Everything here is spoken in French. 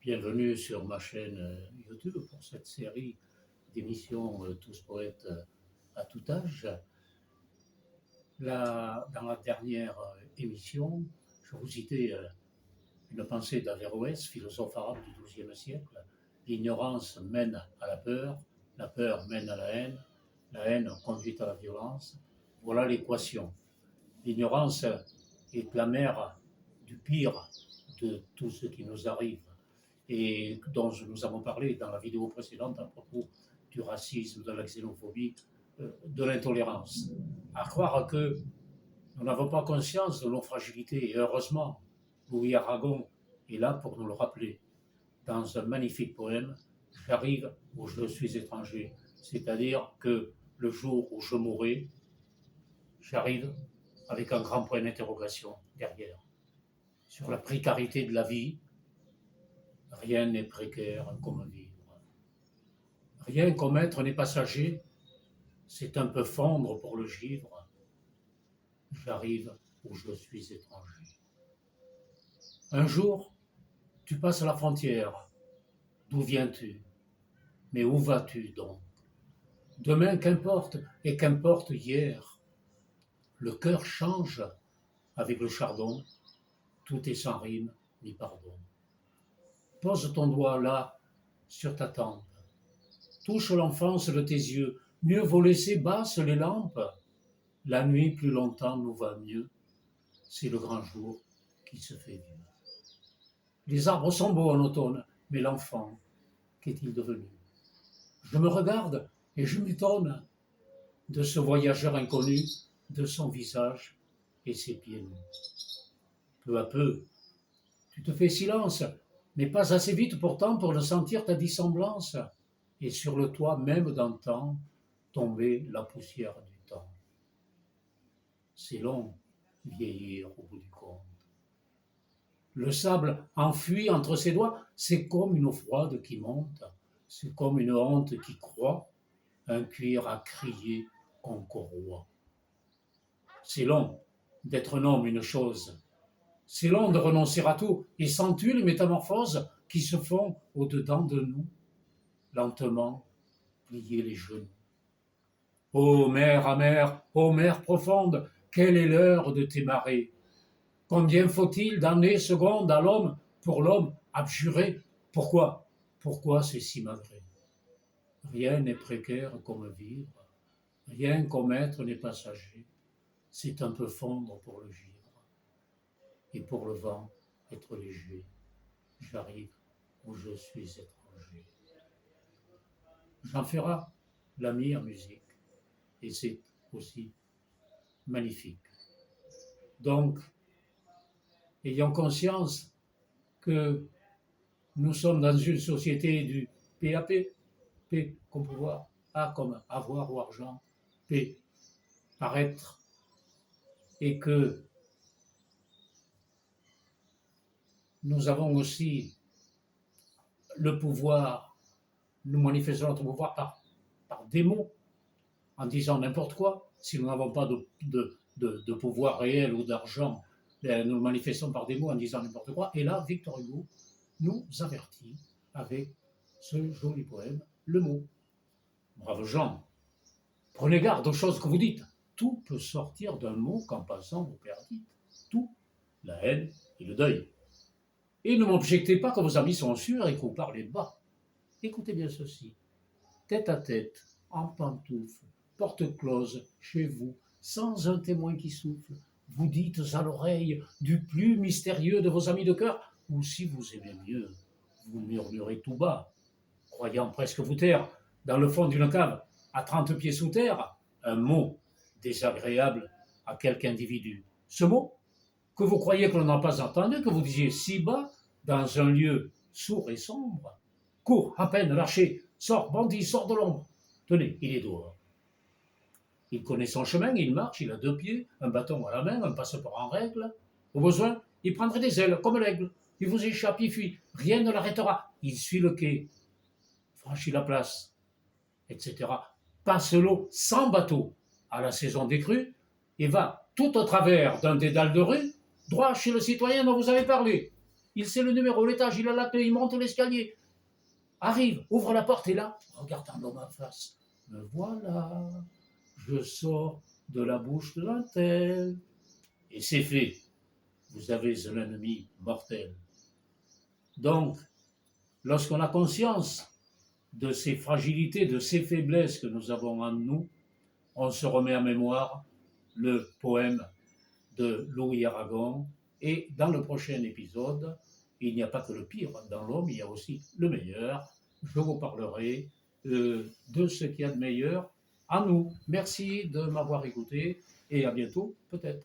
Bienvenue sur ma chaîne YouTube pour cette série d'émissions Tous poètes à tout âge. Dans la dernière émission, je vous citais une pensée d'Averroès, philosophe arabe du XIIe siècle. L'ignorance mène à la peur mène à la haine conduit à la violence. Voilà l'équation. L'ignorance est la mère du pire de tout ce qui nous arrive et dont nous avons parlé dans la vidéo précédente à propos du racisme, de la xénophobie, de l'intolérance. À croire que nous n'avons pas conscience de nos fragilités, et heureusement, Louis Aragon est là pour nous le rappeler. Dans un magnifique poème, j'arrive où je suis étranger, c'est-à-dire que le jour où je mourrai, j'arrive avec un grand point d'interrogation derrière. Sur la précarité de la vie, rien n'est précaire comme vivre. Rien comme être n'est passager, c'est un peu fondre pour le givre. J'arrive où je suis étranger. Un jour, tu passes la frontière. D'où viens-tu? Mais où vas-tu donc? Demain, qu'importe, et qu'importe hier. Le cœur change avec le chardon, tout est sans rime ni pardon. Pose ton doigt là, sur ta tempe. Touche l'enfance de tes yeux. Mieux vaut laisser basses les lampes. La nuit, plus longtemps, nous va mieux. C'est le grand jour qui se fait vieux. Les arbres sont beaux en automne, mais l'enfant, qu'est-il devenu? Je me regarde et je m'étonne de ce voyageur inconnu, de son visage et ses pieds nus. Peu à peu, tu te fais silence, mais pas assez vite pourtant pour ne sentir ta dissemblance, et sur le toit même d'antan tomber la poussière du temps. C'est long, vieillir au bout du compte. Le sable enfui entre ses doigts, c'est comme une eau froide qui monte, c'est comme une honte qui croît, un cuir à crier qu'on corroie. C'est long d'être un homme une chose, c'est long de renoncer à tout, et sens-tu les métamorphoses qui se font au-dedans de nous, lentement plier les genoux. Ô mer amère, ô mer profonde, quelle est l'heure de tes marées? Combien faut-il d'années, secondes à l'homme pour l'homme abjuré? Pourquoi c'est si malgré? Rien n'est précaire comme vivre, rien comme être n'est passager. C'est un peu fondre pour le givre, et pour le vent être léger. J'arrive où je suis étranger. Jean Ferrat l'a mis en musique, et c'est aussi magnifique. Donc, ayant conscience que nous sommes dans une société du PAP, P comme pouvoir, A comme avoir ou argent, P paraître, et que nous avons aussi le pouvoir, nous manifestons notre pouvoir par des mots, en disant n'importe quoi. Si nous n'avons pas de pouvoir réel ou d'argent, nous le manifestons par des mots en disant n'importe quoi. Et là, Victor Hugo nous avertit avec ce joli poème, le mot. Braves gens, prenez garde aux choses que vous dites. Tout peut sortir d'un mot qu'en passant vous perdite. Tout, la haine et le deuil. Et ne m'objectez pas que vos amis sont sûrs et que vous parlez bas. Écoutez bien ceci. Tête à tête, en pantoufles, porte close, chez vous, sans un témoin qui souffle, vous dites à l'oreille du plus mystérieux de vos amis de cœur, ou si vous aimez mieux, vous murmurez tout bas, croyant presque vous taire, dans le fond d'une cave, à 30 pieds sous terre, un mot désagréable à quelque individu. Ce mot, que vous croyez que l'on n'a pas entendu, que vous disiez si bas, dans un lieu sourd et sombre, cours, à peine, lâché, sors, bandit, sors de l'ombre. Tenez, il est dehors. Il connaît son chemin, il marche, il a 2 pieds, un bâton à la main, un passeport en règle. Au besoin, il prendrait des ailes, comme l'aigle. Il vous échappe, il fuit, rien ne l'arrêtera. Il suit le quai, franchit la place, etc. Passe l'eau sans bateau à la saison des crues et va tout au travers d'un dédale de rue, droit chez le citoyen dont vous avez parlé. il sait le numéro, l'étage, il a la clé, il monte l'escalier. Arrive, ouvre la porte et là, regardant l'homme en face. Me voilà, je sors de la bouche de la terre. Et c'est fait. Vous avez un ennemi mortel. Donc, lorsqu'on a conscience de ces fragilités, de ces faiblesses que nous avons en nous, on se remet en mémoire le poème de Louis Aragon. Et dans le prochain épisode, il n'y a pas que le pire dans l'homme, il y a aussi le meilleur. Je vous parlerai de ce qu'il y a de meilleur en nous. Merci de m'avoir écouté et à bientôt peut-être.